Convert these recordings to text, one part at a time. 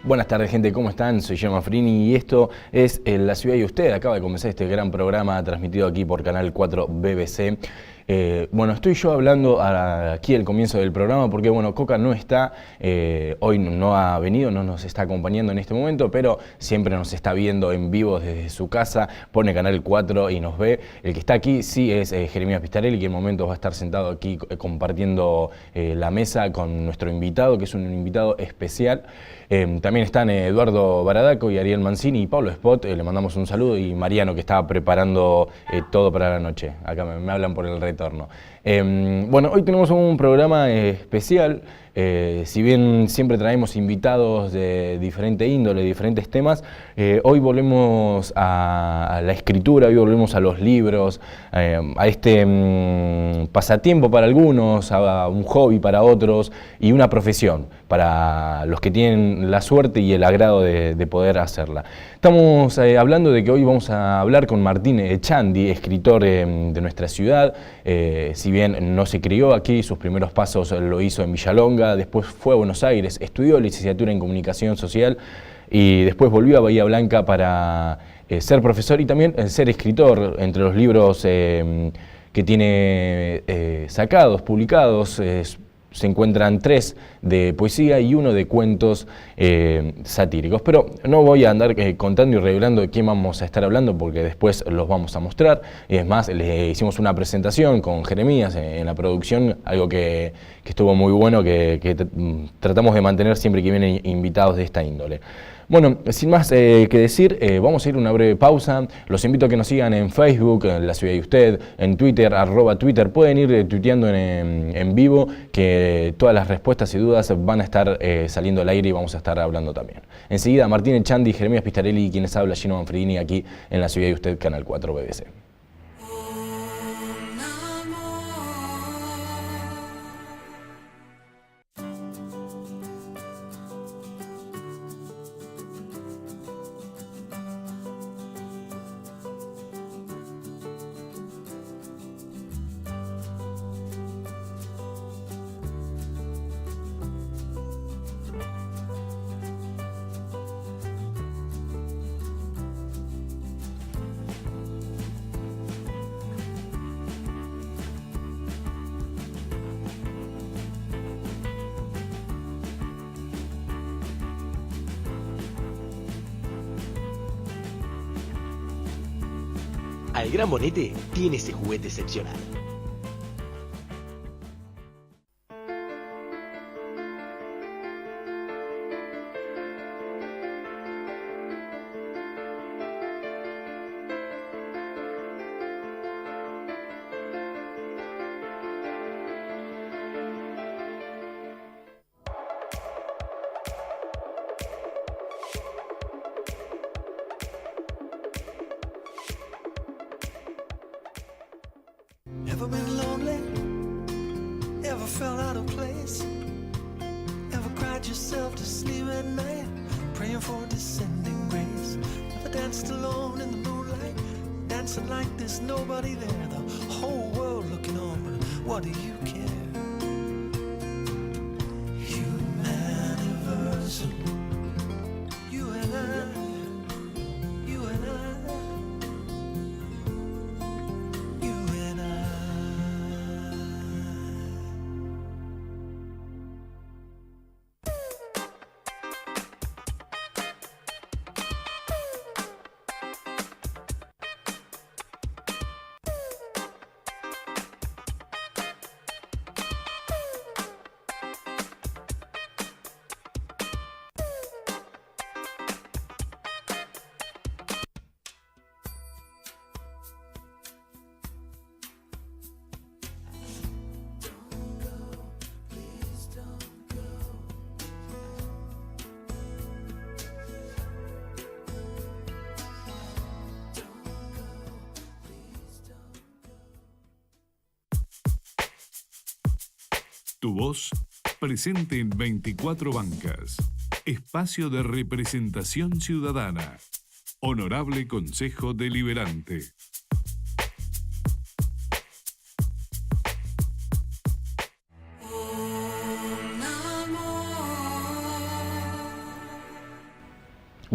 Buenas tardes, gente, ¿cómo están? Soy Gino Manfrini y esto es La Ciudad y Usted. Acaba de comenzar este gran programa transmitido aquí por Canal 4 BBC. Estoy yo hablando aquí al comienzo del programa porque, Coca no está, hoy no ha venido, no nos está acompañando en este momento, pero siempre nos está viendo en vivo desde su casa, pone Canal 4 y nos ve. El que está aquí sí es Jeremías Pistarelli, que en momentos va a estar sentado aquí compartiendo la mesa con nuestro invitado, que es un invitado especial. También están Eduardo Baradaco y Ariel Mancini y Pablo Spot, le mandamos un saludo, y Mariano, que estaba preparando todo para la noche. Acá me hablan por el retorno. Hoy tenemos un programa especial. Si bien siempre traemos invitados de diferente índole, diferentes temas, hoy volvemos a la escritura, hoy volvemos a los libros, a este pasatiempo para algunos, a un hobby para otros y una profesión para los que tienen la suerte y el agrado de poder hacerla. Estamos hablando de que hoy vamos a hablar con Martín Echandi, escritor de nuestra ciudad. Si bien no se crió aquí, sus primeros pasos lo hizo en Villalonga, después fue a Buenos Aires, estudió licenciatura en Comunicación Social y después volvió a Bahía Blanca para ser profesor y también ser escritor. Entre los libros que tiene sacados, publicados, se encuentran 3 de poesía y 1 de cuentos satíricos. Pero no voy a andar contando y revelando de quién vamos a estar hablando, porque después los vamos a mostrar. Y es más, le hicimos una presentación con Jeremías en la producción, algo que estuvo muy bueno, que tratamos de mantener siempre que vienen invitados de esta índole. Sin más que decir, vamos a ir a una breve pausa. Los invito a que nos sigan en Facebook, en La Ciudad y Usted, en Twitter, @Twitter. Pueden ir tuiteando en vivo, que todas las respuestas y dudas van a estar saliendo al aire y vamos a estar hablando también. Enseguida, Martín Echandi, Jeremías Pistarelli y quienes habla, Gino Manfrini, aquí en La Ciudad y Usted, Canal 4 BBC. El Gran Bonete tiene ese juguete excepcional. Ever been lonely? Ever felt out of place? Ever cried yourself to sleep at night, praying for descending grace? Ever danced alone in the moonlight, dancing like there's nobody there, the whole world looking on, but what do you care? Humaniversal, you and I. Tu voz presente en 24 bancas. Espacio de representación ciudadana. Honorable Consejo Deliberante.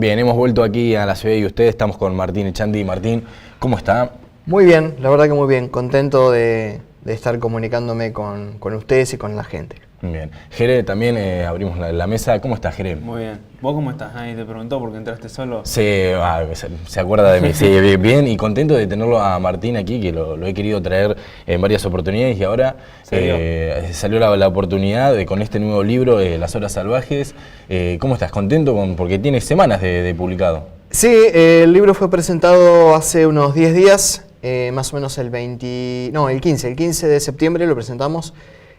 Bien, hemos vuelto aquí a la ciudad y ustedes estamos con Martín Echandi. Martín, ¿cómo está? Muy bien, la verdad que muy bien. Contento de estar comunicándome con ustedes y con la gente. Bien. Jere, también abrimos la mesa. ¿Cómo estás, Jere? Muy bien. ¿Vos cómo estás? Nadie te preguntó por qué entraste solo. Se acuerda de mí. Sí, bien y contento de tenerlo a Martín aquí, que lo he querido traer en varias oportunidades y ahora salió la oportunidad con este nuevo libro, Las Horas Salvajes. ¿Cómo estás? ¿Contento? Porque tiene semanas de publicado. Sí, el libro fue presentado hace unos 10 días, más o menos el 15 de septiembre lo presentamos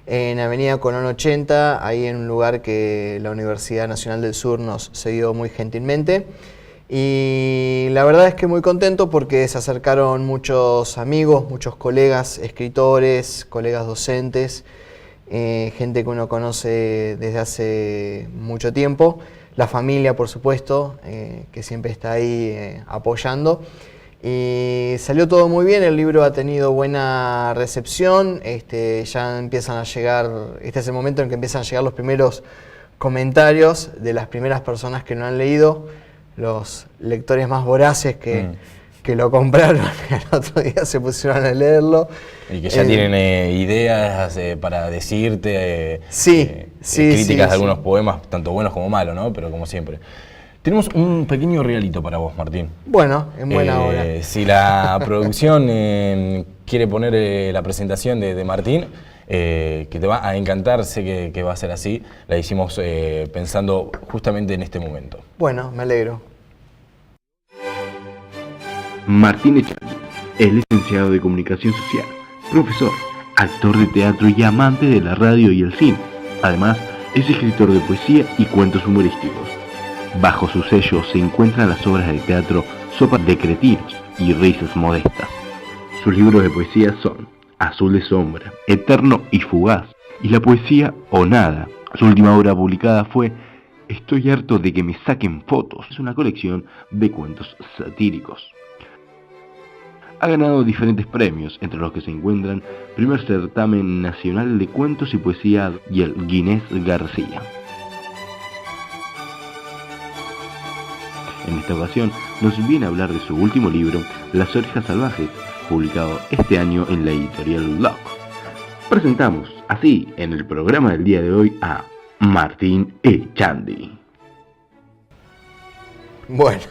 en Avenida Colón 80, ahí en un lugar que la Universidad Nacional del Sur nos cedió muy gentilmente. Y la verdad es que muy contento porque se acercaron muchos amigos, muchos colegas, escritores, colegas docentes, gente que uno conoce desde hace mucho tiempo, la familia por supuesto, que siempre está ahí apoyando. Y salió todo muy bien, el libro ha tenido buena recepción, ya empiezan a llegar, este es el momento en que empiezan a llegar los primeros comentarios de las primeras personas que lo han leído, los lectores más voraces que lo compraron y al otro día se pusieron a leerlo. Y que ya tienen ideas para decirte, críticas de algunos poemas, tanto buenos como malos, ¿no? Pero como siempre. Tenemos un pequeño regalito para vos, Martín. Bueno, en buena hora. Si la producción quiere poner la presentación de Martín, que te va a encantar, sé que va a ser así, la hicimos pensando justamente en este momento. Bueno, me alegro. Martín Echandi es licenciado de Comunicación Social, profesor, actor de teatro y amante de la radio y el cine. Además, es escritor de poesía y cuentos humorísticos. Bajo su sello se encuentran las obras de teatro Sopa de Cretinos y Risas Modestas. Sus libros de poesía son Azul de Sombra, Eterno y Fugaz, y la poesía O Nada. Su última obra publicada fue Estoy harto de que me saquen fotos. Es una colección de cuentos satíricos. Ha ganado diferentes premios, entre los que se encuentran Primer Certamen Nacional de Cuentos y Poesía y el Ginés García. En esta ocasión nos viene a hablar de su último libro, Las Orejas Salvajes, publicado este año en la editorial Lock. Presentamos así en el programa del día de hoy a Martín Echandi. Bueno,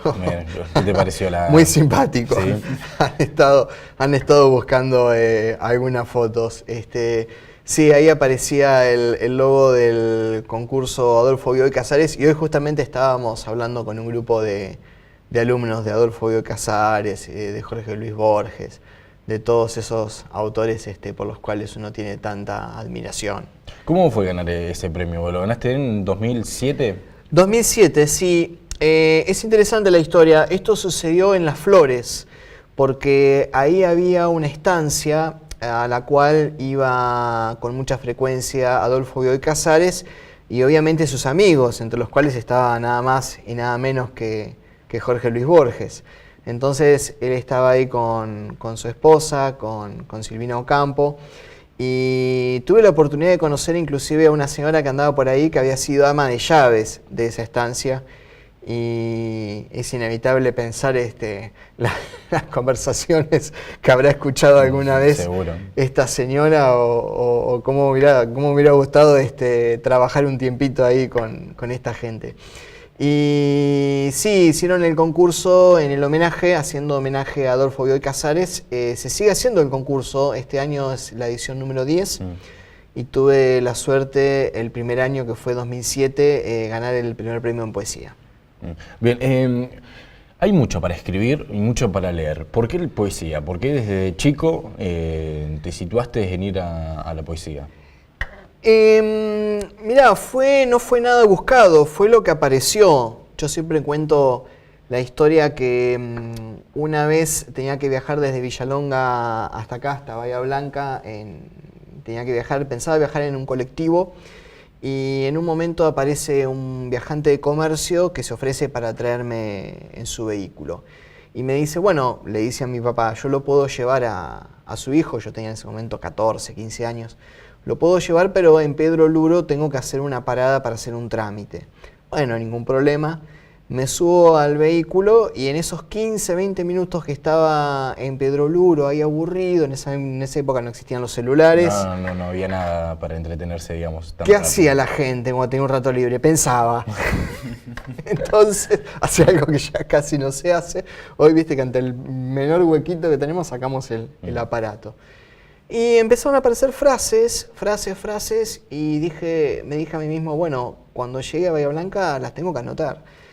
¿qué te pareció muy simpático. ¿Sí? Han estado buscando algunas fotos. Sí, ahí aparecía el logo del concurso Adolfo Bioy Casares y hoy justamente estábamos hablando con un grupo de alumnos de Adolfo Bioy Casares, de Jorge Luis Borges, de todos esos autores por los cuales uno tiene tanta admiración. ¿Cómo fue ganar ese premio? ¿Lo ganaste en 2007? 2007, sí. Es interesante la historia. Esto sucedió en Las Flores, porque ahí había una estancia a la cual iba con mucha frecuencia Adolfo Bioy Casares y obviamente sus amigos, entre los cuales estaba nada más y nada menos que Jorge Luis Borges. Entonces él estaba ahí con su esposa, con Silvina Ocampo, y tuve la oportunidad de conocer inclusive a una señora que andaba por ahí que había sido ama de llaves de esa estancia. Y es inevitable pensar las conversaciones que habrá escuchado alguna vez Seguro. Esta señora o cómo hubiera gustado trabajar un tiempito ahí con esta gente. Y sí, hicieron el concurso en el homenaje, haciendo homenaje a Adolfo Bioy Casares. Se sigue haciendo el concurso, este año es la edición número 10. Y tuve la suerte, el primer año que fue 2007, ganar el primer premio en poesía. Bien, hay mucho para escribir y mucho para leer. ¿Por qué poesía? ¿Por qué desde chico te situaste en ir a la poesía? Mirá, no fue nada buscado, fue lo que apareció. Yo siempre cuento la historia que una vez tenía que viajar desde Villalonga hasta acá, hasta Bahía Blanca. Pensaba viajar en un colectivo. Y en un momento aparece un viajante de comercio que se ofrece para traerme en su vehículo. Y me dice, bueno, le dice a mi papá, yo lo puedo llevar a su hijo, yo tenía en ese momento 14, 15 años, lo puedo llevar, pero en Pedro Luro tengo que hacer una parada para hacer un trámite. Bueno, ningún problema. Me subo al vehículo y en esos 15, 20 minutos que estaba en Pedroluro, ahí aburrido, en esa época no existían los celulares. No había nada para entretenerse, digamos. tan ¿Qué rápido. hacía la gente cuando tenía un rato libre? Pensaba. Entonces, hace algo que ya casi no se hace. Hoy viste que ante el menor huequito que tenemos sacamos el aparato. Y empezaron a aparecer frases, y me dije a mí mismo, bueno, cuando llegue a Bahía Blanca las tengo que anotar.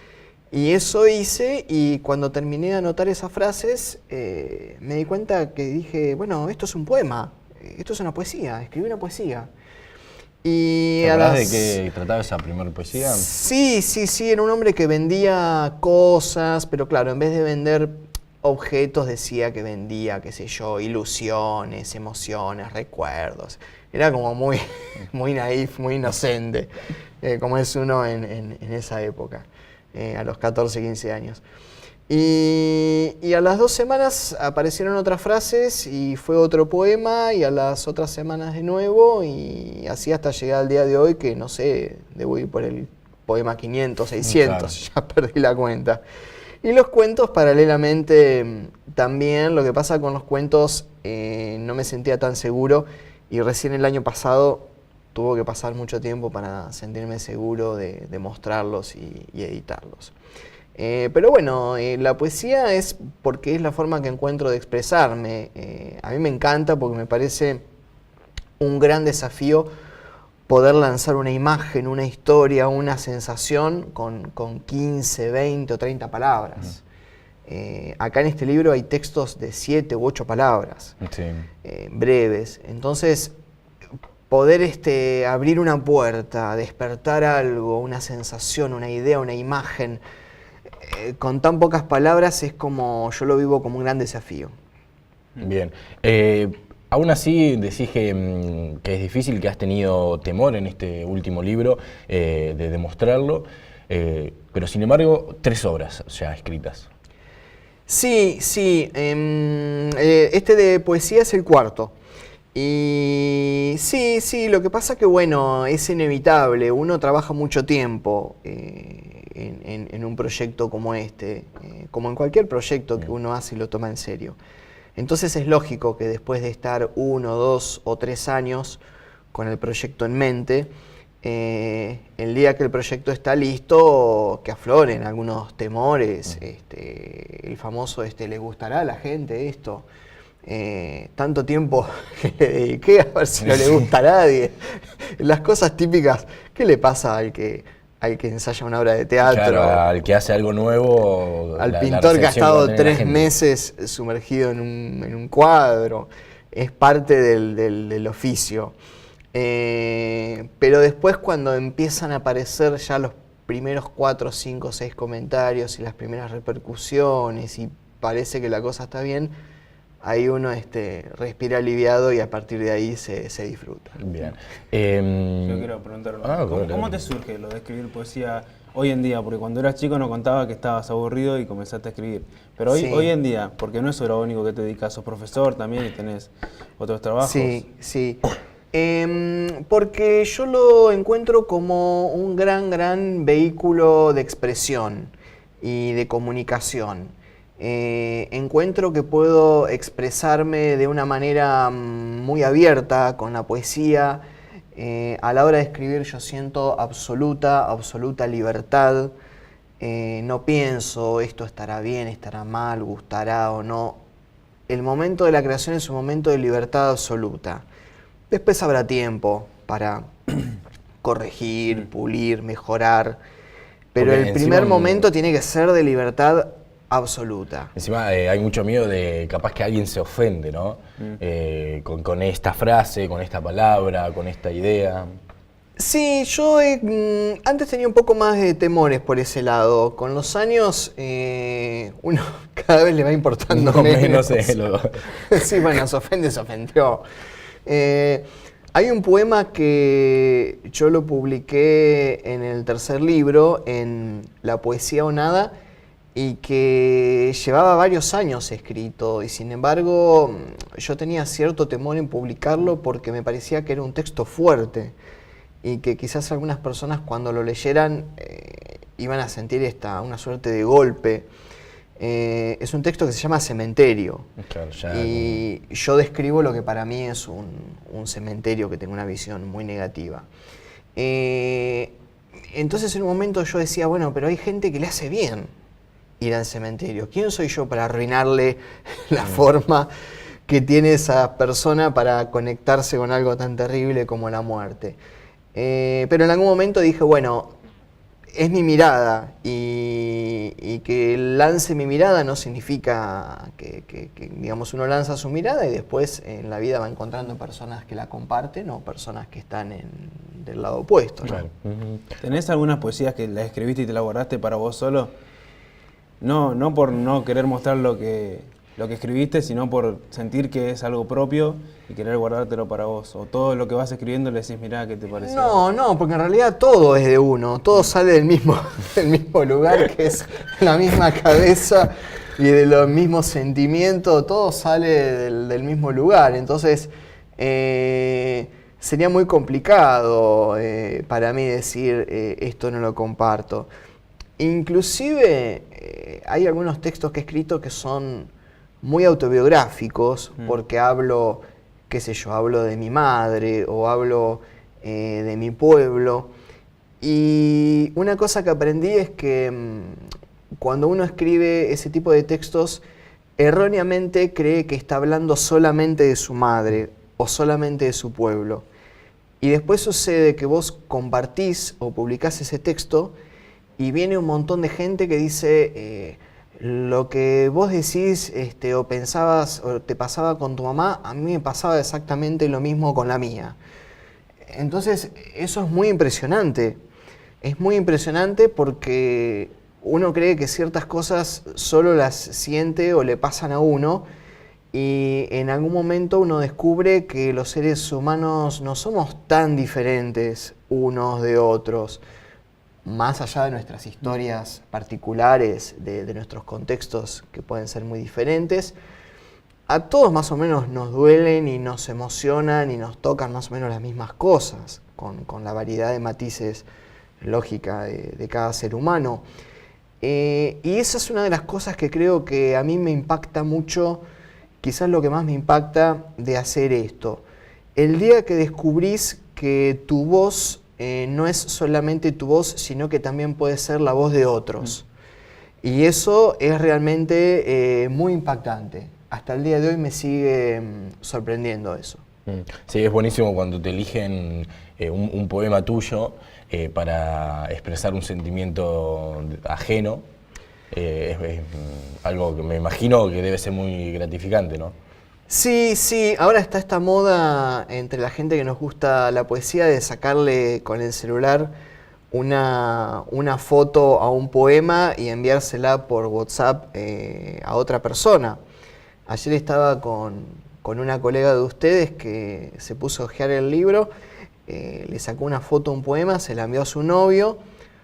Y eso hice, y cuando terminé de anotar esas frases, me di cuenta que dije, bueno, esto es un poema, esto es una poesía, escribí una poesía. Y ¿Te acordás de qué trataba esa primera poesía? Sí, era un hombre que vendía cosas, pero claro, en vez de vender objetos decía que vendía, qué sé yo, ilusiones, emociones, recuerdos. Era como muy naif, muy inocente, como es uno en esa época. A los 14, 15 años. Y a las 2 semanas aparecieron otras frases y fue otro poema, y a las otras semanas de nuevo, y así hasta llegar al día de hoy, que no sé, debo ir por el poema 500, 600, ya perdí la cuenta. Y los cuentos paralelamente también. Lo que pasa con los cuentos, no me sentía tan seguro, y recién el año pasado tuvo que pasar mucho tiempo para sentirme seguro de mostrarlos y editarlos. Pero bueno, la poesía es porque es la forma que encuentro de expresarme. A mí me encanta porque me parece un gran desafío poder lanzar una imagen, una historia, una sensación con 15, 20 o 30 palabras. Acá en este libro hay textos de 7 u 8 palabras, Sí. Breves. Entonces, poder abrir una puerta, despertar algo, una sensación, una idea, una imagen, con tan pocas palabras, es como, yo lo vivo como un gran desafío. Bien. Aún así decís que es difícil, que has tenido temor en este último libro de demostrarlo, pero sin embargo 3 obras ya escritas. Sí. Este de poesía es el 4. Y sí, lo que pasa que bueno, es inevitable, uno trabaja mucho tiempo en un proyecto como este, como en cualquier proyecto que uno hace y lo toma en serio. Entonces es lógico que después de estar 1, 2 o 3 años con el proyecto en mente, el día que el proyecto está listo, que afloren algunos temores, el famoso ¿le gustará a la gente esto? Tanto tiempo que le dediqué a ver si no le gusta a nadie. Las cosas típicas, ¿qué le pasa al que ensaya una obra de teatro? Claro, al que hace algo nuevo. Al la pintor que ha recepción estado va a tener la 3 gente. meses sumergido en un cuadro. Es parte del oficio. Pero después, cuando empiezan a aparecer ya los primeros 4, 5, 6 comentarios y las primeras repercusiones, y parece que la cosa está bien, ahí uno respira aliviado, y a partir de ahí se disfruta. Bien. Yo quiero preguntar, claro. ¿cómo te surge lo de escribir poesía hoy en día? Porque cuando eras chico nos contabas que estabas aburrido y comenzaste a escribir. Pero Sí. hoy en día, porque no es lo único que te dedicas, sos profesor también y tenés otros trabajos. Sí. Porque yo lo encuentro como un gran vehículo de expresión y de comunicación. Encuentro que puedo expresarme de una manera muy abierta con la poesía. A la hora de escribir yo siento absoluta libertad. No pienso, esto estará bien, estará mal, gustará o no. El momento de la creación es un momento de libertad absoluta. Después habrá tiempo para corregir, pulir, mejorar. Pero Porque el primer encima, momento tiene que ser de libertad absoluta. Encima hay mucho miedo de capaz que alguien se ofende, ¿no? Con esta frase, con esta palabra, con esta idea. Sí, yo antes tenía un poco más de temores por ese lado. Con los años uno cada vez le va importando No menos. Sí, bueno, se ofendió. Hay un poema que yo lo publiqué en el 3er libro, en La Poesía o Nada, y que llevaba varios años escrito, y sin embargo yo tenía cierto temor en publicarlo porque me parecía que era un texto fuerte y que quizás algunas personas cuando lo leyeran iban a sentir una suerte de golpe. Es un texto que se llama Cementerio. Claro, Y yo describo lo que para mí es un cementerio que tengo una visión muy negativa. Entonces en un momento yo decía, bueno, pero hay gente que le hace bien ir al cementerio. ¿Quién soy yo para arruinarle la forma que tiene esa persona para conectarse con algo tan terrible como la muerte? Pero en algún momento dije, bueno, es mi mirada y que lance mi mirada no significa que, digamos, uno lanza su mirada y después en la vida va encontrando personas que la comparten o personas que están del lado opuesto, ¿no? Claro. ¿Tenés algunas poesías que las escribiste y te las guardaste para vos solo? No por no querer mostrar lo que escribiste, sino por sentir que es algo propio y querer guardártelo para vos. O todo lo que vas escribiendo le decís, mirá, ¿qué te pareció? No, porque en realidad todo es de uno, todo sale del mismo lugar, que es la misma cabeza y de los mismos sentimientos, todo sale del mismo lugar. Entonces, sería muy complicado para mí decir esto no lo comparto. Inclusive hay algunos textos que he escrito que son muy autobiográficos, porque hablo, qué sé yo, hablo de mi madre o hablo de mi pueblo. Y una cosa que aprendí es que cuando uno escribe ese tipo de textos, erróneamente cree que está hablando solamente de su madre o solamente de su pueblo. Y después sucede que vos compartís o publicás ese texto y viene un montón de gente que dice, lo que vos decís o pensabas o te pasaba con tu mamá, a mí me pasaba exactamente lo mismo con la mía. Entonces eso es muy impresionante. Es muy impresionante porque uno cree que ciertas cosas solo las siente o le pasan a uno y en algún momento uno descubre que los seres humanos no somos tan diferentes unos de otros. Más allá de nuestras historias particulares, de nuestros contextos que pueden ser muy diferentes, a todos más o menos nos duelen y nos emocionan y nos tocan más o menos las mismas cosas, con la variedad de matices lógica de cada ser humano. Y esa es una de las cosas que creo que a mí me impacta mucho, quizás lo que más me impacta de hacer esto. El día que descubrís que tu voz no es solamente tu voz, sino que también puede ser la voz de otros. Y eso es realmente muy impactante. Hasta el día de hoy me sigue sorprendiendo eso. Sí, es buenísimo cuando te eligen un poema tuyo para expresar un sentimiento ajeno. Es algo que me imagino que debe ser muy gratificante, ¿no? Sí, ahora está esta moda entre la gente que nos gusta la poesía de sacarle con el celular una foto a un poema y enviársela por WhatsApp a otra persona. Ayer estaba con una colega de ustedes que se puso a hojear el libro, le sacó una foto a un poema, se la envió a su novio.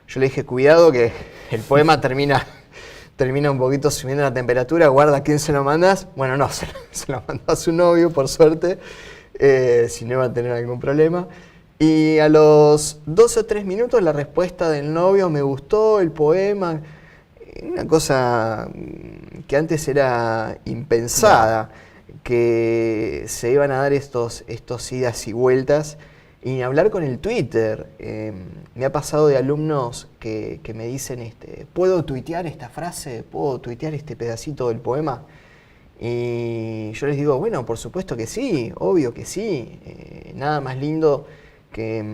Yo le dije, cuidado que el poema termina un poquito subiendo la temperatura, guarda a quién se lo mandas. Bueno, no, se lo mandó a su novio, por suerte, si no iba a tener algún problema. Y a los 2 o 3 minutos la respuesta del novio, me gustó el poema, una cosa que antes era impensada, que se iban a dar estos idas y vueltas. Y ni hablar con el Twitter. Me ha pasado de alumnos que me dicen, ¿puedo tuitear esta frase? ¿Puedo tuitear este pedacito del poema? Y yo les digo, bueno, por supuesto que sí, obvio que sí. Nada más lindo que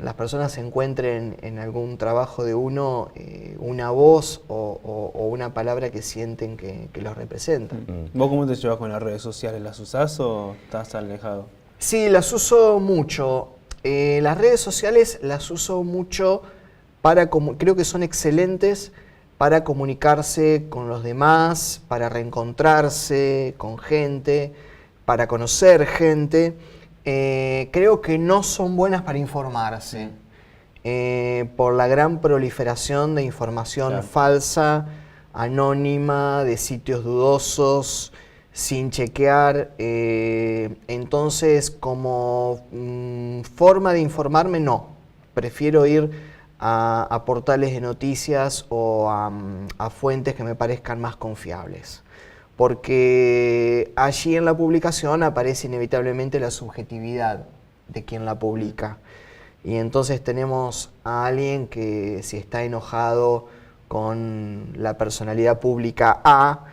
las personas encuentren en algún trabajo de uno una voz o una palabra que sienten que los representa. ¿Vos cómo te llevas con las redes sociales? ¿Las usás o estás alejado? Sí, las uso mucho. Las redes sociales las uso mucho creo que son excelentes para comunicarse con los demás, para reencontrarse con gente, para conocer gente. Creo que no son buenas para informarse, por la gran proliferación de información falsa, anónima, de sitios dudosos, sin chequear. Entonces, como forma de informarme, no. Prefiero ir a portales de noticias o a fuentes que me parezcan más confiables. Porque allí en la publicación aparece inevitablemente la subjetividad de quien la publica. Y entonces tenemos a alguien que, si está enojado con la personalidad pública A,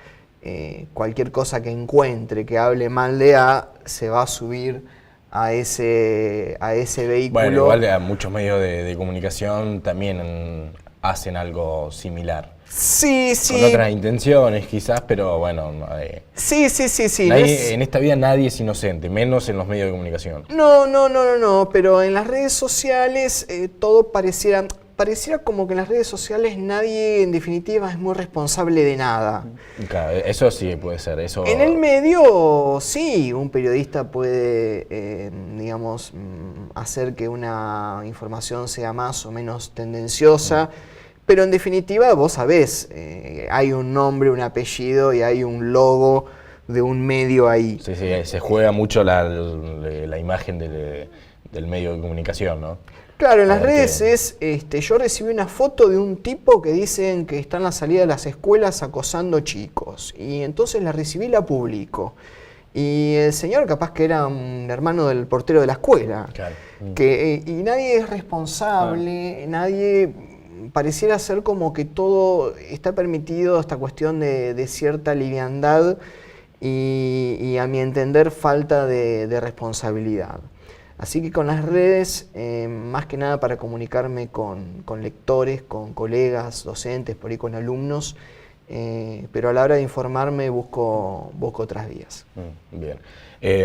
cualquier cosa que encuentre que hable mal de A, se va a subir a ese vehículo. Bueno, igual a muchos medios de comunicación también hacen algo similar. Sí, sí. Con otras intenciones quizás, pero bueno. Sí. En esta vida nadie es inocente, menos en los medios de comunicación. No, pero en las redes sociales todo pareciera como que en las redes sociales nadie en definitiva es muy responsable de nada. Claro, eso sí puede ser. Eso... En el medio, sí, un periodista puede, digamos, hacer que una información sea más o menos tendenciosa. Pero en definitiva, vos sabés, hay un nombre, un apellido y hay un logo de un medio ahí. Sí, se juega mucho la imagen del medio de comunicación, ¿no? Claro, en las redes yo recibí una foto de un tipo que dicen que está en la salida de las escuelas acosando chicos. Y entonces la recibí y la publico. Y el señor capaz que era un hermano del portero de la escuela. Claro. Y nadie es responsable, nadie... Pareciera ser como que todo está permitido, esta cuestión de cierta liviandad y a mi entender falta de responsabilidad. Así que con las redes, más que nada para comunicarme con lectores, con colegas, docentes, por ahí con alumnos, pero a la hora de informarme busco otras vías. Bien.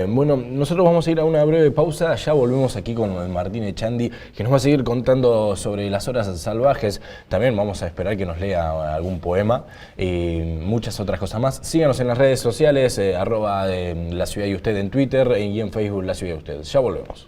Bueno, nosotros vamos a ir a una breve pausa, ya volvemos aquí con Martín Echandi, que nos va a seguir contando sobre las horas salvajes. También vamos a esperar que nos lea algún poema y muchas otras cosas más. Síganos en las redes sociales, arroba La Ciudad y Usted en Twitter y en Facebook La Ciudad y Usted. Ya volvemos.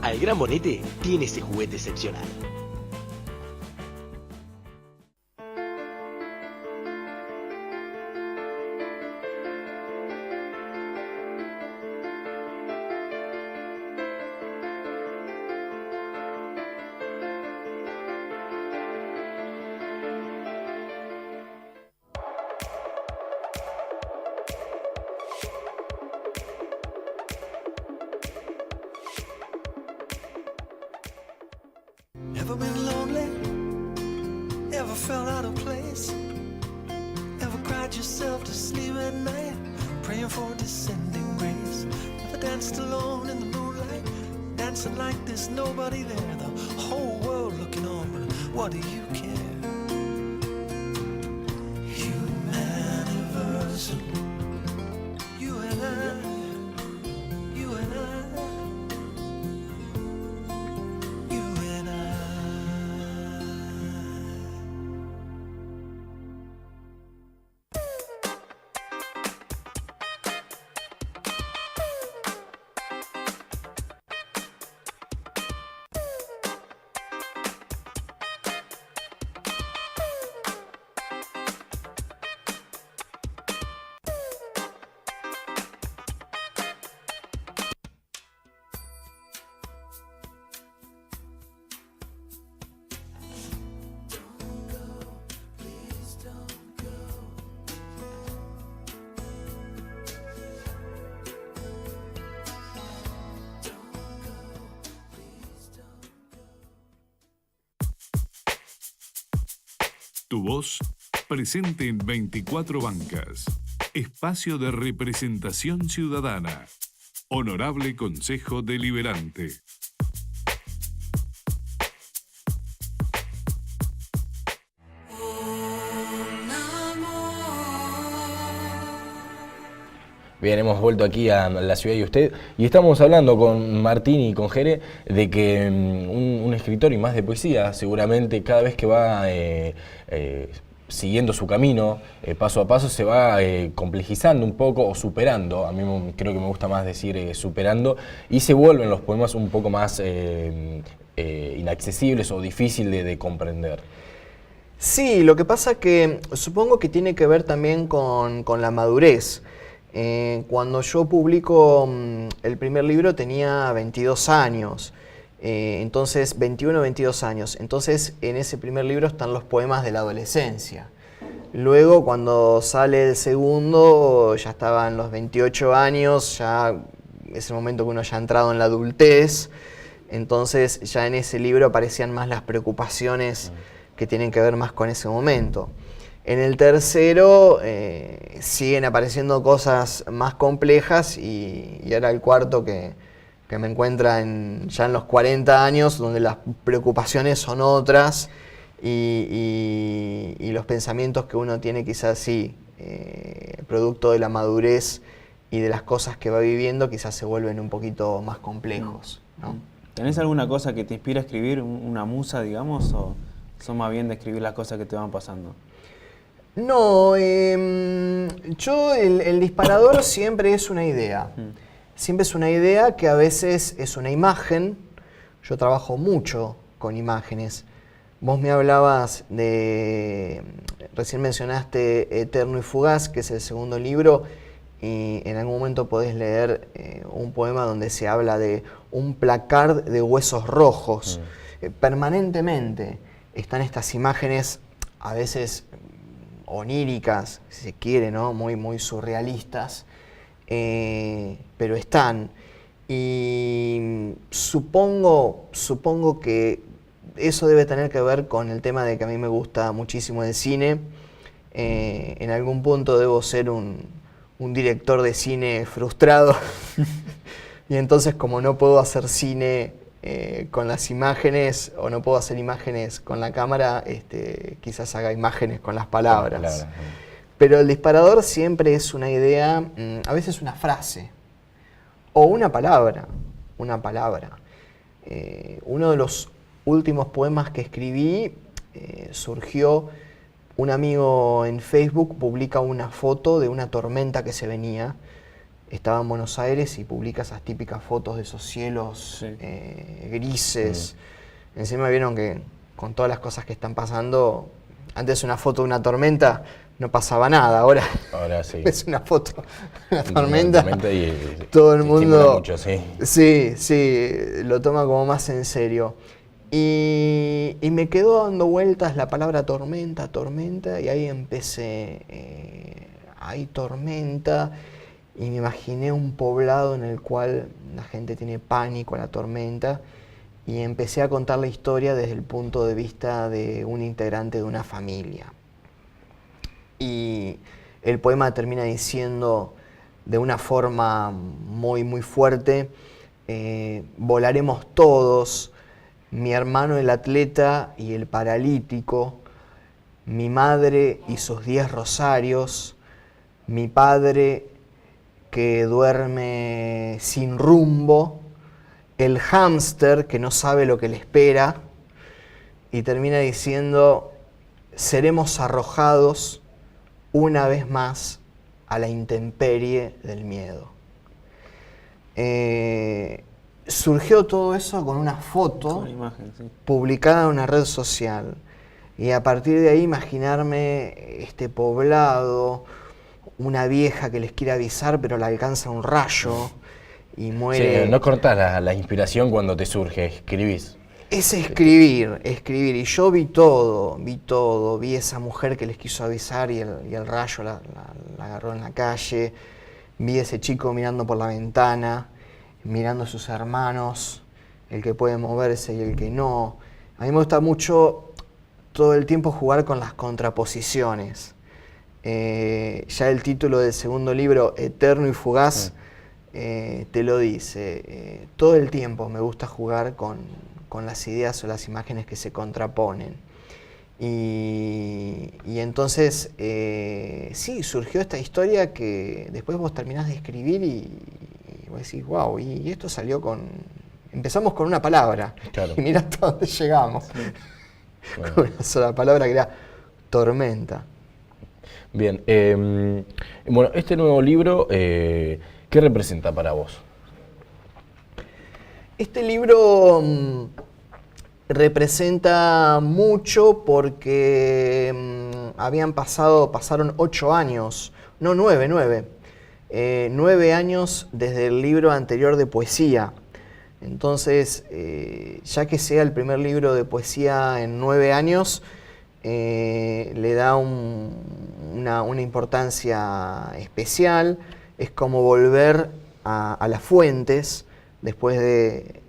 Al Gran Bonete tiene ese juguete excepcional. Ever been lonely? Ever felt out of place? Ever cried yourself to sleep at night, praying for descending grace? Ever danced alone in the moonlight, dancing like there's nobody there? The whole world looking on, but what do you care? Humaniversal. You and I, you and I. Tu voz presente en 24 bancas. Espacio de representación ciudadana. Honorable Consejo Deliberante. Bien, hemos vuelto aquí a La Ciudad y Usted y estamos hablando con Martín y con Jere de que un escritor y más de poesía seguramente cada vez que va siguiendo su camino, paso a paso, se va complejizando un poco o superando, a mí creo que me gusta más decir superando, y se vuelven los poemas un poco más inaccesibles o difíciles de comprender. Sí, lo que pasa que supongo que tiene que ver también con la madurez. Cuando yo publico el primer libro tenía 22 años, entonces 21 o 22 años, entonces en ese primer libro están los poemas de la adolescencia. Luego cuando sale el segundo ya estaban los 28 años, ya es el momento que uno ya ha entrado en la adultez, entonces ya en ese libro aparecían más las preocupaciones que tienen que ver más con ese momento. En el tercero siguen apareciendo cosas más complejas y ahora el cuarto que me encuentra ya en los 40 años, donde las preocupaciones son otras y los pensamientos que uno tiene quizás sí, producto de la madurez y de las cosas que va viviendo, quizás se vuelven un poquito más complejos, ¿no? ¿Tenés alguna cosa que te inspira a escribir, una musa, digamos, o son más bien de escribir las cosas que te van pasando? No, yo el disparador siempre es una idea. Siempre es una idea que a veces es una imagen. Yo trabajo mucho con imágenes. Vos me hablabas recién mencionaste Eterno y Fugaz, que es el segundo libro, y en algún momento podés leer un poema donde se habla de un placard de huesos rojos. Permanentemente están estas imágenes, a veces oníricas, si se quiere, ¿no? Muy surrealistas, pero están. Y supongo que eso debe tener que ver con el tema de que a mí me gusta muchísimo el cine. En algún punto debo ser un director de cine frustrado. Y entonces, como no puedo hacer cine con las imágenes, o no puedo hacer imágenes con la cámara, quizás haga imágenes con las palabras. Pero el disparador siempre es una idea, a veces una frase, o una palabra. Uno de los últimos poemas que escribí surgió, un amigo en Facebook publica una foto de una tormenta que se venía. Estaba en Buenos Aires y publica esas típicas fotos de esos cielos grises. Encima vieron que con todas las cosas que están pasando, antes una foto de una tormenta no pasaba nada, ahora sí. Es una foto de una tormenta y todo el mundo mucho, sí, lo toma como más en serio. Y me quedó dando vueltas la palabra tormenta, y ahí empecé, hay tormenta. Y me imaginé un poblado en el cual la gente tiene pánico a la tormenta y empecé a contar la historia desde el punto de vista de un integrante de una familia. Y el poema termina diciendo de una forma muy fuerte, volaremos todos, mi hermano el atleta y el paralítico, mi madre y sus 10 rosarios, mi padre que duerme sin rumbo, el hámster que no sabe lo que le espera, y termina diciendo, seremos arrojados una vez más a la intemperie del miedo. Surgió todo eso con una foto publicada en una red social, y a partir de ahí imaginarme este poblado, una vieja que les quiere avisar pero la alcanza un rayo y muere. Sí, no cortás la inspiración cuando te surge, escribís. Es escribir, y yo vi todo, vi esa mujer que les quiso avisar y el rayo la agarró en la calle, vi ese chico mirando por la ventana, mirando a sus hermanos, el que puede moverse y el que no. A mí me gusta mucho todo el tiempo jugar con las contraposiciones. Ya el título del segundo libro, Eterno y Fugaz, te lo dice. Todo el tiempo me gusta jugar con las ideas o las imágenes que se contraponen. Y entonces, sí, surgió esta historia que después vos terminás de escribir y vos decís, wow, y esto salió con... Empezamos con una palabra, Claro. y mirá hasta dónde llegamos. Bueno. Con una sola palabra que era tormenta. Bien, bueno, este nuevo libro, ¿qué representa para vos? Este libro representa mucho porque pasaron 8 años, no 9, 9 años desde el libro anterior de poesía. Entonces, ya que sea el primer libro de poesía en 9 años, le da una importancia especial. Es como volver a las fuentes después de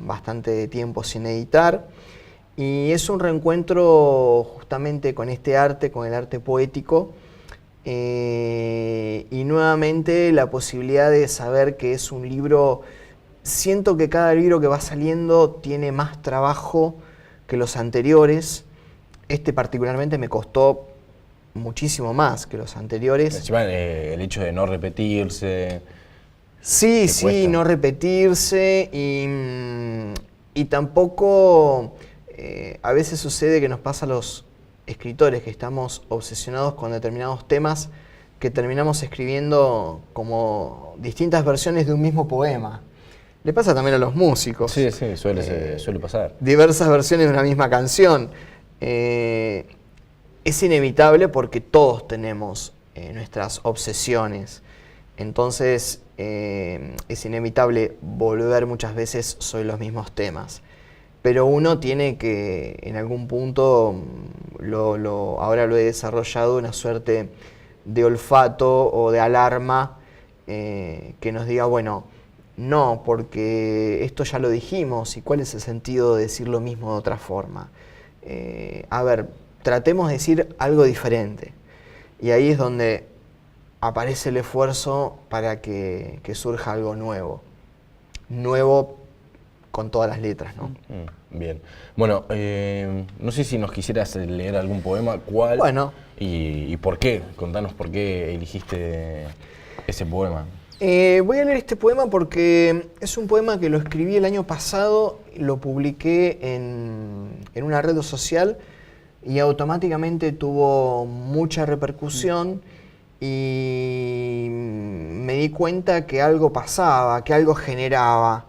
bastante tiempo sin editar. Y es un reencuentro justamente con este arte, con el arte poético. Y nuevamente la posibilidad de saber que es un libro... Siento que cada libro que va saliendo tiene más trabajo que los anteriores. Este particularmente me costó muchísimo más que los anteriores. Encima, el hecho de no repetirse. Sí, ¿Te sí, cuesta? no repetirse y tampoco a veces sucede que nos pasa a los escritores que estamos obsesionados con determinados temas que terminamos escribiendo como distintas versiones de un mismo poema. Le pasa también a los músicos. Sí, sí, suele pasar. Diversas versiones de una misma canción. Es inevitable porque todos tenemos nuestras obsesiones. Entonces es inevitable volver muchas veces sobre los mismos temas. Pero uno tiene que, en algún punto, ahora lo he desarrollado, una suerte de olfato o de alarma que nos diga, bueno, no, porque esto ya lo dijimos, y cuál es el sentido de decir lo mismo de otra forma. A ver, tratemos de decir algo diferente. Y ahí es donde aparece el esfuerzo para que surja algo nuevo. Nuevo con todas las letras, ¿no? Bien. Bueno, no sé si nos quisieras leer algún poema, ¿cuál? Bueno. ¿Y por qué? Contanos por qué eligiste ese poema. Voy a leer este poema porque es un poema que lo escribí el año pasado, lo publiqué en una red social y automáticamente tuvo mucha repercusión y me di cuenta que algo pasaba, que algo generaba.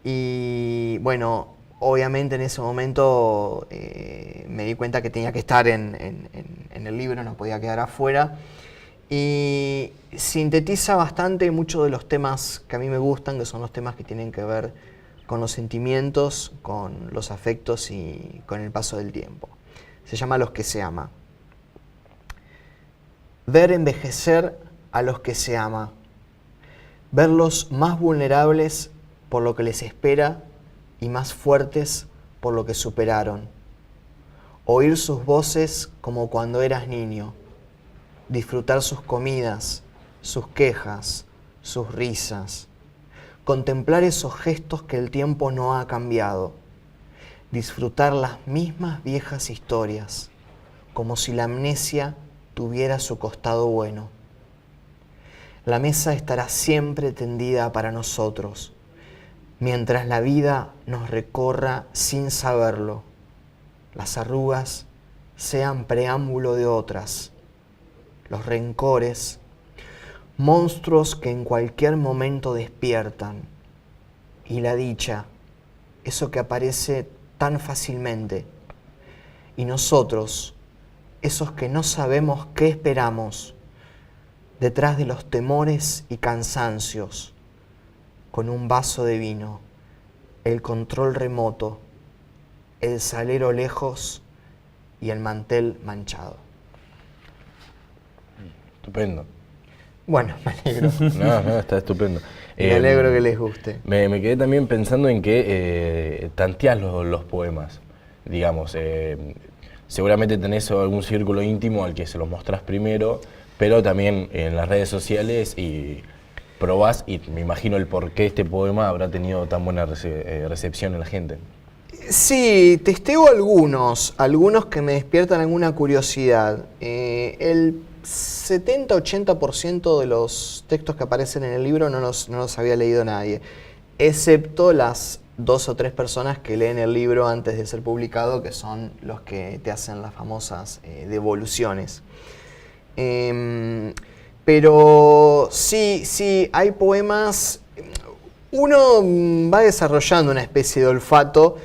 Y bueno, obviamente en ese momento me di cuenta que tenía que estar en el libro, no podía quedar afuera. Y sintetiza bastante muchos de los temas que a mí me gustan, que son los temas que tienen que ver con los sentimientos, con los afectos y con el paso del tiempo. Se llama Los que se ama. Ver envejecer a los que se ama. Verlos más vulnerables por lo que les espera y más fuertes por lo que superaron. Oír sus voces como cuando eras niño. Disfrutar sus comidas, sus quejas, sus risas. Contemplar esos gestos que el tiempo no ha cambiado. Disfrutar las mismas viejas historias, como si la amnesia tuviera su costado bueno. La mesa estará siempre tendida para nosotros, mientras la vida nos recorra sin saberlo. Las arrugas sean preámbulo de otras. Los rencores, monstruos que en cualquier momento despiertan. Y la dicha, eso que aparece tan fácilmente. Y nosotros, esos que no sabemos qué esperamos, detrás de los temores y cansancios, con un vaso de vino, el control remoto, el salero lejos y el mantel manchado. Estupendo. Bueno, me alegro. No, está estupendo. Me alegro que les guste. Me quedé también pensando en que tanteás los poemas, digamos. Seguramente tenés algún círculo íntimo al que se los mostrás primero, pero también en las redes sociales y probás, y me imagino el por qué este poema habrá tenido tan buena recepción en la gente. Sí, testeo algunos que me despiertan alguna curiosidad. El 70-80% de los textos que aparecen en el libro no los había leído nadie, excepto las 2 o 3 personas que leen el libro antes de ser publicado, que son los que te hacen las famosas devoluciones. Pero sí, hay poemas. Uno va desarrollando una especie de olfato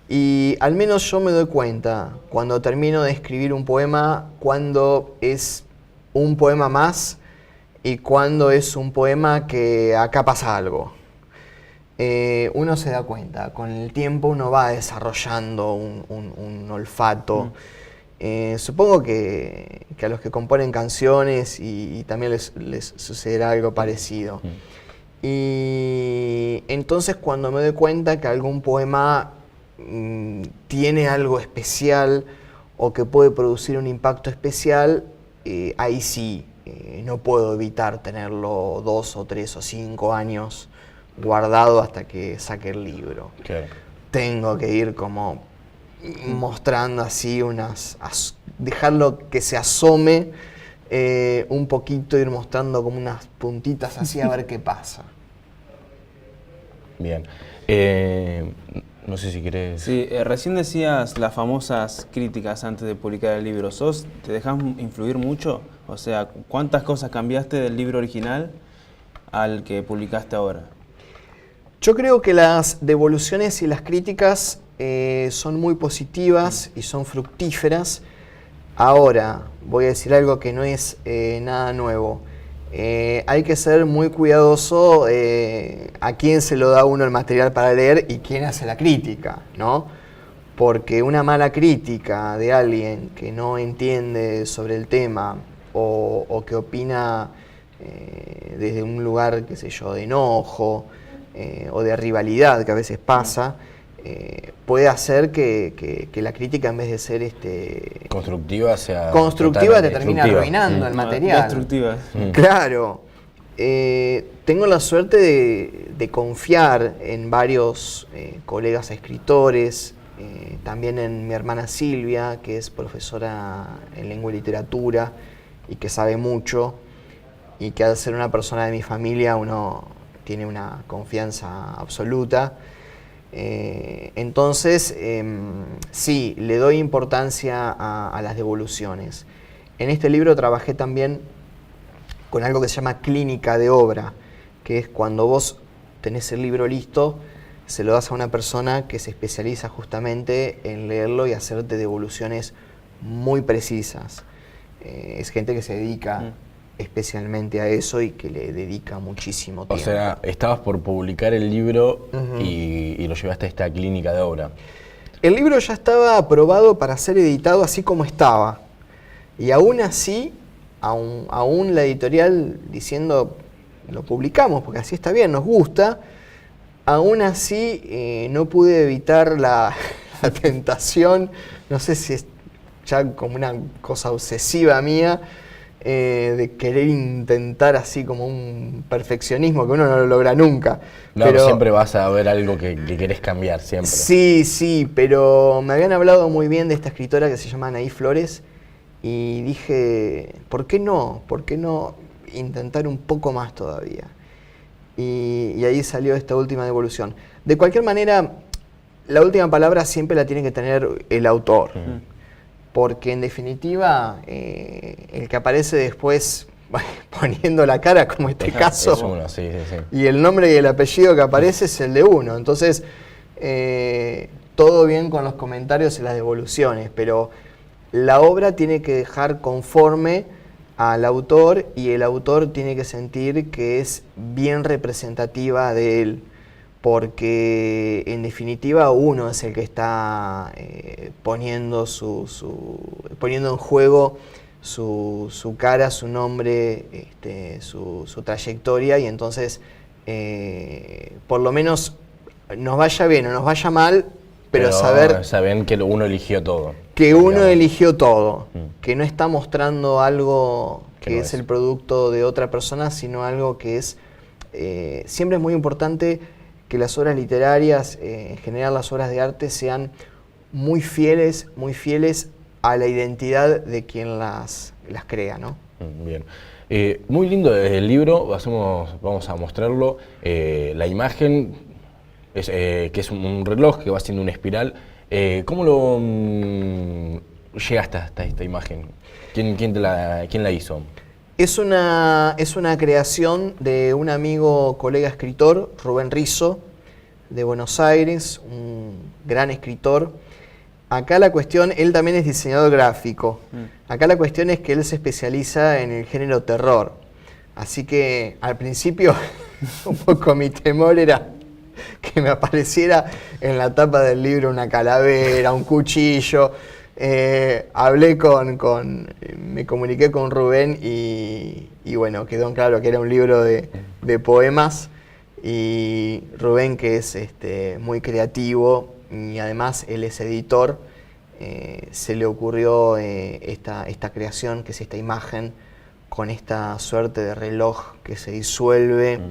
y al menos yo me doy cuenta cuando termino de escribir un poema cuando es un poema más y cuando es un poema que acá pasa algo. Uno se da cuenta, con el tiempo uno va desarrollando un olfato. Supongo que a los que componen canciones y también les sucederá algo parecido. Y entonces cuando me doy cuenta que algún poema tiene algo especial o que puede producir un impacto especial, ahí sí, no puedo evitar tenerlo 2 o 3 o 5 años guardado hasta que saque el libro. Claro. Tengo que ir como mostrando así dejarlo que se asome un poquito, ir mostrando como unas puntitas así a ver qué pasa. Bien. No sé si querés... Sí, recién decías las famosas críticas antes de publicar el libro. ¿Te dejas influir mucho? O sea, ¿cuántas cosas cambiaste del libro original al que publicaste ahora? Yo creo que las devoluciones y las críticas son muy positivas y son fructíferas. Ahora, voy a decir algo que no es nada nuevo. Hay que ser muy cuidadoso a quién se lo da uno el material para leer y quién hace la crítica, ¿no? Porque una mala crítica de alguien que no entiende sobre el tema o que opina desde un lugar, qué sé yo, de enojo o de rivalidad, que a veces pasa, puede hacer que la crítica, en vez de ser constructiva, sea constructiva, te termina destructiva. arruinando el material. Destructiva. Claro. Tengo la suerte de confiar en varios colegas escritores, también en mi hermana Silvia, que es profesora en lengua y literatura y que sabe mucho, y que al ser una persona de mi familia uno tiene una confianza absoluta. Entonces, sí, le doy importancia a las devoluciones. En este libro trabajé también con algo que se llama clínica de obra, que es cuando vos tenés el libro listo, se lo das a una persona que se especializa justamente en leerlo y hacerte devoluciones muy precisas. Es gente que se dedica especialmente a eso y que le dedica muchísimo tiempo. O sea, estabas por publicar el libro y lo llevaste a esta clínica de obra. El libro ya estaba aprobado para ser editado así como estaba. Y aún así, aún la editorial diciendo, lo publicamos porque así está bien, nos gusta, aún así no pude evitar la tentación, no sé si es ya como una cosa obsesiva mía, de querer intentar así como un perfeccionismo que uno no lo logra nunca. Claro, pero siempre vas a ver algo que querés cambiar, siempre. Sí, pero me habían hablado muy bien de esta escritora que se llama Anaí Flores y dije, ¿por qué no? ¿Por qué no intentar un poco más todavía? Y ahí salió esta última devolución. De cualquier manera, la última palabra siempre la tiene que tener el autor. Porque en definitiva, el que aparece después poniendo la cara, como este caso, es uno, sí. y el nombre y el apellido que aparece es el de uno. Entonces, todo bien con los comentarios y las devoluciones, pero la obra tiene que dejar conforme al autor y el autor tiene que sentir que es bien representativa de él. Porque en definitiva uno es el que está poniendo poniendo en juego su cara, su nombre, su trayectoria, y entonces por lo menos nos vaya bien o nos vaya mal, pero saben que uno eligió todo. Que uno eligió todo, que no está mostrando algo que no es el producto de otra persona, sino algo que es, siempre es muy importante que las obras literarias, en general las obras de arte, sean muy fieles a la identidad de quien las crea, ¿no? Bien. Muy lindo el libro, vamos a mostrarlo. La imagen, que es un reloj que va haciendo una espiral. ¿Cómo llegaste hasta esta imagen? ¿Quién la hizo? Es una creación de un amigo, colega escritor, Rubén Rizzo, de Buenos Aires, un gran escritor. Acá la cuestión, él también es diseñador gráfico. Acá la cuestión es que él se especializa en el género terror. Así que al principio un poco mi temor era que me apareciera en la tapa del libro una calavera, un cuchillo. Me comuniqué con Rubén y bueno, quedó claro que era un libro de poemas. Y Rubén, que es muy creativo y además él es editor, se le ocurrió esta creación, que es esta imagen con esta suerte de reloj que se disuelve.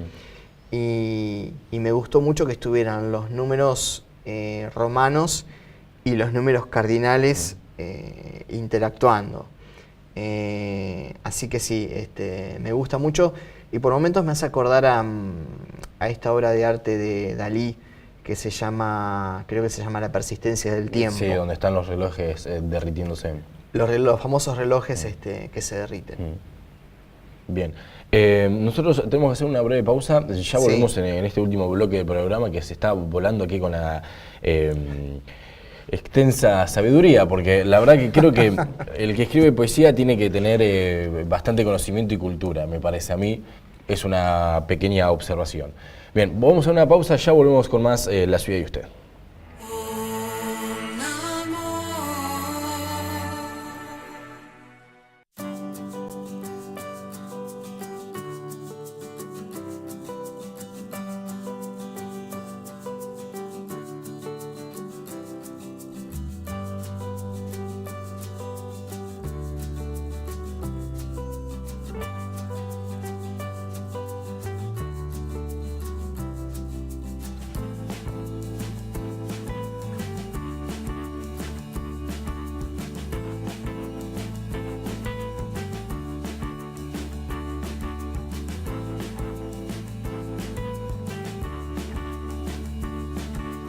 Y me gustó mucho que estuvieran los números romanos y los números cardinales interactuando. Así que sí, me gusta mucho y por momentos me hace acordar a esta obra de arte de Dalí que creo que se llama La persistencia del tiempo. Sí, donde están los relojes derritiéndose. Los famosos relojes que se derriten. Bien. Nosotros tenemos que hacer una breve pausa. Ya volvemos en este último bloque del programa que se está volando aquí con la extensa sabiduría, porque la verdad que creo que el que escribe poesía tiene que tener bastante conocimiento y cultura, me parece a mí. Es una pequeña observación. Bien, vamos a una pausa, ya volvemos con más La Ciudad y Usted.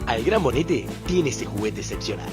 Al Gran Bonete tiene ese juguete excepcional.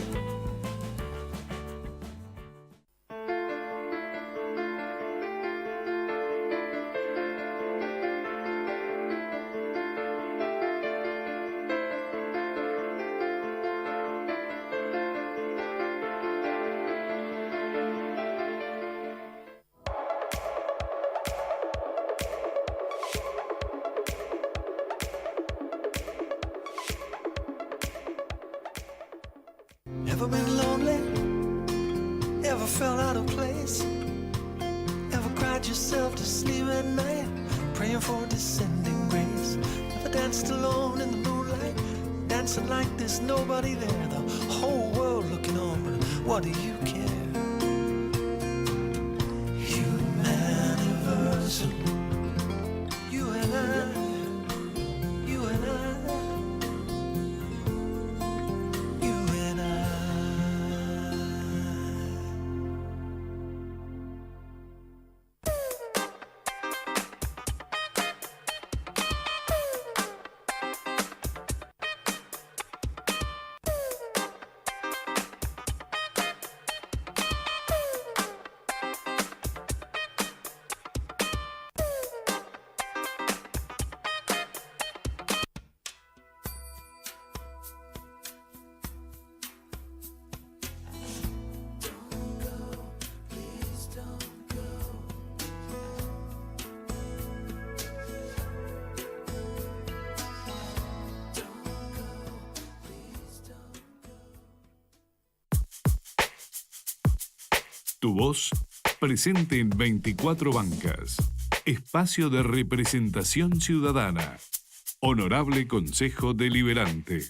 Ever been lonely? Ever felt out of place? Ever cried yourself to sleep at night, praying for descending grace? Ever danced alone in the moonlight, dancing like there's nobody there? The whole world looking on, but what do you care? Humaniversal. You and I, you and I. Tu voz presente en 24 bancas. Espacio de representación ciudadana. Honorable Consejo Deliberante.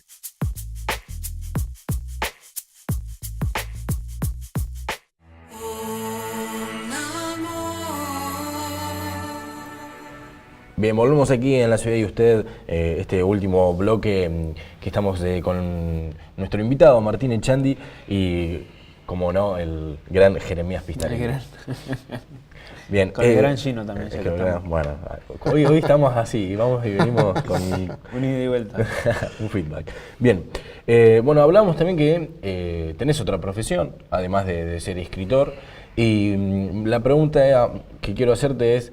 Bien, volvemos aquí en La Ciudad y Usted, este último bloque que estamos con nuestro invitado Martín Echandi y, como no, el gran Jeremías Pistarelli. Bien, Con el gran Gino también. Ya que estamos. Bueno, hoy estamos así, vamos y venimos con Un ida y vuelta. un feedback. Bien, bueno, hablamos también que tenés otra profesión, además de ser escritor, y la pregunta que quiero hacerte es,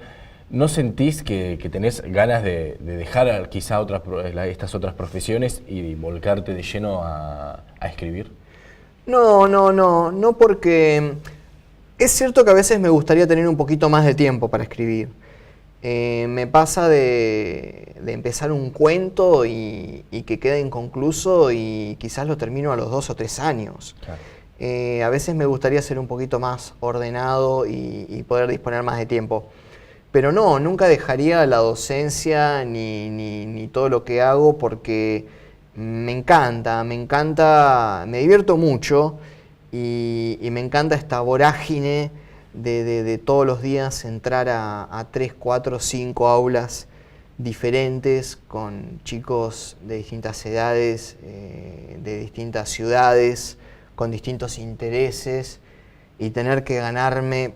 ¿no sentís que tenés ganas de dejar quizá estas otras profesiones y volcarte de lleno a escribir? No, porque es cierto que a veces me gustaría tener un poquito más de tiempo para escribir. Me pasa de empezar un cuento y que quede inconcluso y quizás lo termino a los 2 o 3 años. Claro. A veces me gustaría ser un poquito más ordenado y poder disponer más de tiempo. Pero no, nunca dejaría la docencia ni todo lo que hago porque me encanta, me divierto mucho y me encanta esta vorágine de todos los días entrar a 3, 4, 5 aulas diferentes con chicos de distintas edades, de distintas ciudades, con distintos intereses y tener que ganarme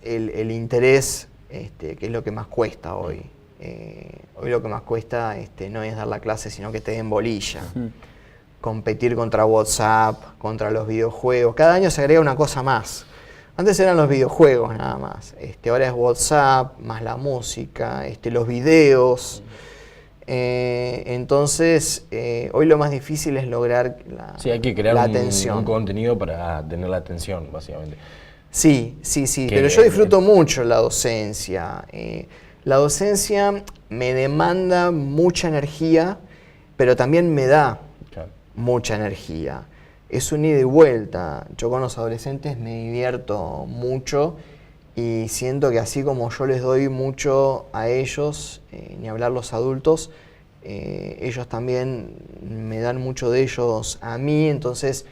el interés, que es lo que más cuesta hoy. Hoy lo que más cuesta no es dar la clase, sino que te den bolilla. Competir contra WhatsApp, contra los videojuegos. Cada año se agrega una cosa más. Antes eran los videojuegos nada más. Ahora es WhatsApp, más la música, los videos. Entonces, hoy lo más difícil es lograr hay que crear la atención. Un contenido para tener la atención, básicamente. Sí, pero yo disfruto mucho la docencia. La docencia me demanda mucha energía, pero también me da mucha energía. Es un ida y vuelta. Yo con los adolescentes me divierto mucho y siento que así como yo les doy mucho a ellos, ni hablar los adultos, ellos también me dan mucho de ellos a mí, entonces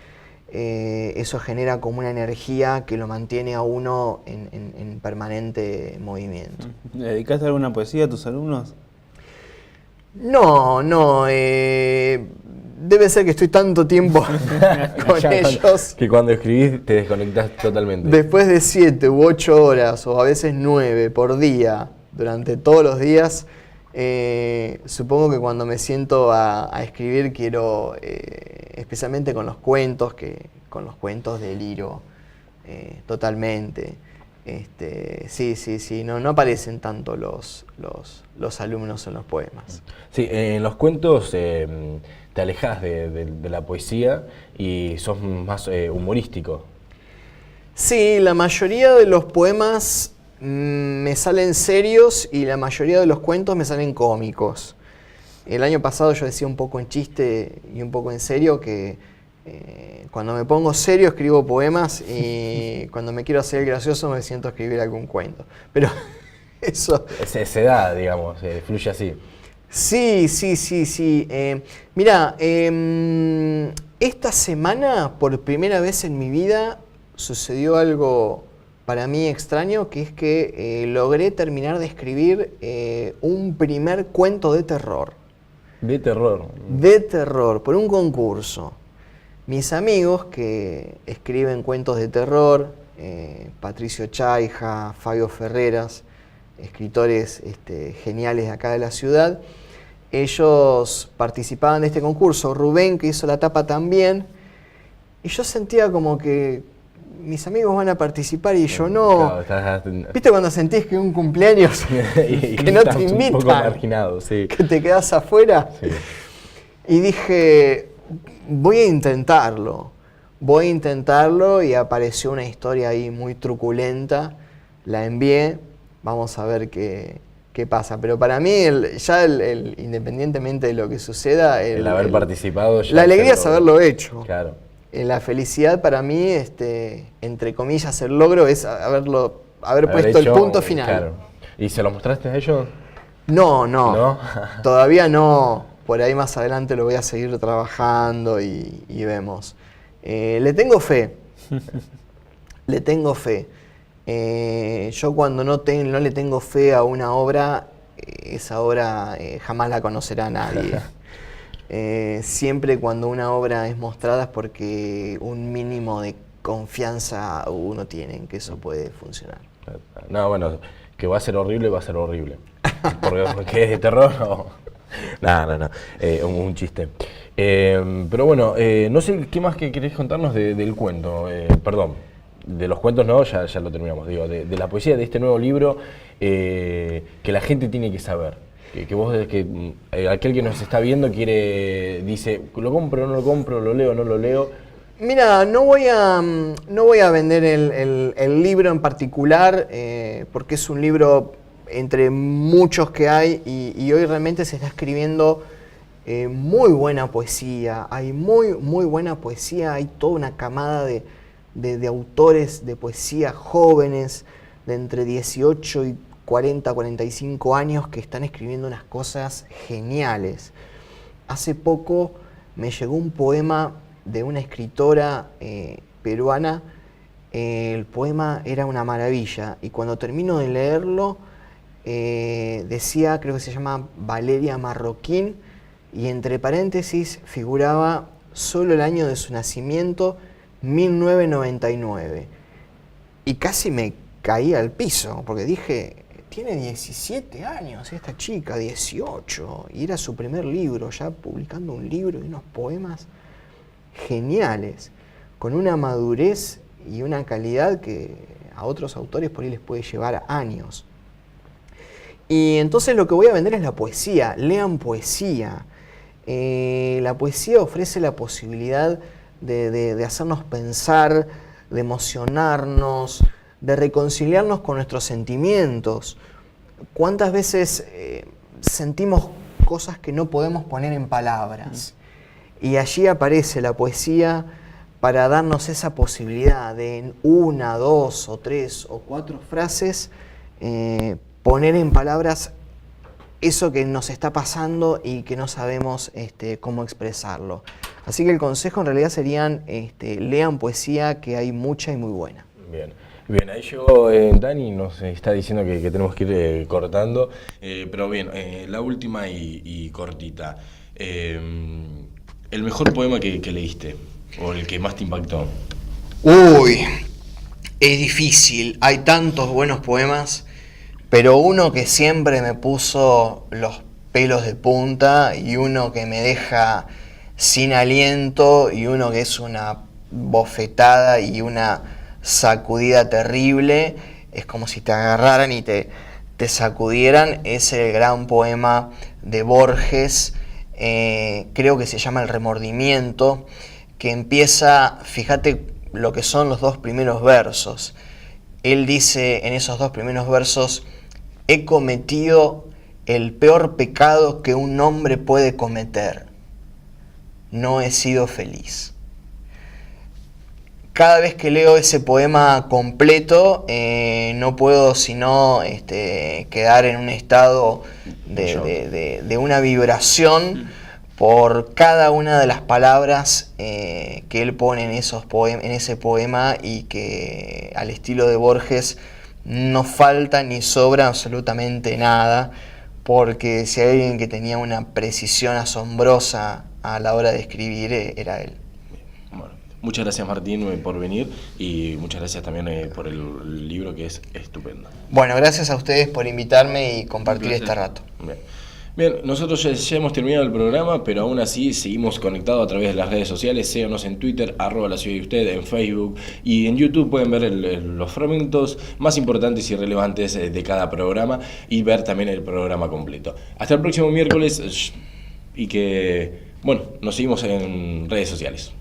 eso genera como una energía que lo mantiene a uno en permanente movimiento. ¿Le dedicaste alguna poesía a tus alumnos? No, debe ser que estoy tanto tiempo con ellos. Que cuando escribís te desconectás totalmente. Después de 7 u 8 horas, o a veces 9 por día, durante todos los días, supongo que cuando me siento a escribir quiero, especialmente con los cuentos, deliro totalmente. Sí, no aparecen tanto los alumnos en los poemas. Sí, en los cuentos te alejás de la poesía y sos más humorístico. Sí, la mayoría de los poemas me salen serios y la mayoría de los cuentos me salen cómicos. El año pasado yo decía un poco en chiste y un poco en serio que cuando me pongo serio escribo poemas y cuando me quiero hacer gracioso me siento a escribir algún cuento. Pero eso... Se da, digamos, fluye así. Sí. Mirá, esta semana por primera vez en mi vida sucedió algo para mí extraño, que es que logré terminar de escribir un primer cuento de terror. ¿De terror? De terror, por un concurso. Mis amigos que escriben cuentos de terror, Patricio Chaija, Fabio Ferreras, escritores geniales de acá de la ciudad, ellos participaban de este concurso. Rubén, que hizo la tapa, también. Y yo sentía como que mis amigos van a participar y yo no. Claro, ¿viste cuando sentís que un cumpleaños que no te invitan? Un poco marginado, sí. Que te quedás afuera. Sí. Y dije, voy a intentarlo y apareció una historia ahí muy truculenta. La envié, vamos a ver qué pasa. Pero para mí, independientemente de lo que suceda, el haber participado, ya la alegría es haberlo hecho. Claro. La felicidad para mí, entre comillas, el logro es haber puesto el punto final. Claro. ¿Y se lo mostraste a ellos? No. Todavía no. Por ahí más adelante lo voy a seguir trabajando y vemos. Le tengo fe. Yo cuando no le tengo fe a una obra, esa obra jamás la conocerá nadie. Siempre cuando una obra es mostrada es porque un mínimo de confianza uno tiene en que eso puede funcionar. No, bueno, que va a ser horrible, porque es de terror, no. No, un chiste. Pero bueno, no sé qué más que querés contarnos del cuento, perdón, de los cuentos no, ya lo terminamos, digo, de la poesía de este nuevo libro que la gente tiene que saber. Que vos, aquel que nos está viendo dice, lo compro o no lo compro, lo leo o no lo leo. Mira, no voy a vender el libro en particular, porque es un libro entre muchos que hay y hoy realmente se está escribiendo muy buena poesía, hay muy buena poesía, hay toda una camada de autores de poesía jóvenes de entre 18 y 40, 45 años que están escribiendo unas cosas geniales. Hace poco me llegó un poema de una escritora peruana, el poema era una maravilla y cuando termino de leerlo decía, creo que se llama Valeria Marroquín y entre paréntesis figuraba solo el año de su nacimiento, 1999. Y casi me caí al piso porque dije, tiene 17 años esta chica, 18, y era su primer libro, ya publicando un libro y unos poemas geniales, con una madurez y una calidad que a otros autores por ahí les puede llevar años. Y entonces lo que voy a vender es la poesía, lean poesía. La poesía ofrece la posibilidad de hacernos pensar, de emocionarnos, de reconciliarnos con nuestros sentimientos. ¿Cuántas veces sentimos cosas que no podemos poner en palabras? Y allí aparece la poesía para darnos esa posibilidad de en 1, 2 o 3 o 4 frases poner en palabras eso que nos está pasando y que no sabemos cómo expresarlo. Así que el consejo en realidad serían lean poesía, que hay mucha y muy buena. Bien, ahí llegó Dani, nos está diciendo que tenemos que ir cortando, pero bien, la última y cortita. ¿El mejor poema que leíste o el que más te impactó? Uy, es difícil, hay tantos buenos poemas, pero uno que siempre me puso los pelos de punta y uno que me deja sin aliento y uno que es una bofetada y una sacudida terrible, es como si te agarraran y te sacudieran, es el gran poema de Borges, creo que se llama El remordimiento, que empieza, fíjate lo que son los 2 primeros versos. Él dice en esos 2 primeros versos, he cometido el peor pecado que un hombre puede cometer, no he sido feliz. Cada vez que leo ese poema completo, no puedo sino quedar en un estado de una vibración por cada una de las palabras que él pone en ese poema y que al estilo de Borges no falta ni sobra absolutamente nada, porque si hay alguien que tenía una precisión asombrosa a la hora de escribir, era él. Muchas gracias, Martín, por venir y muchas gracias también por el libro, que es estupendo. Bueno, gracias a ustedes por invitarme y compartir este rato. Bien, nosotros ya hemos terminado el programa, pero aún así seguimos conectados a través de las redes sociales. Síganos en Twitter, @LaCiudadDeUsted, en Facebook y en YouTube pueden ver los fragmentos más importantes y relevantes de cada programa y ver también el programa completo. Hasta el próximo miércoles y que, bueno, nos seguimos en redes sociales.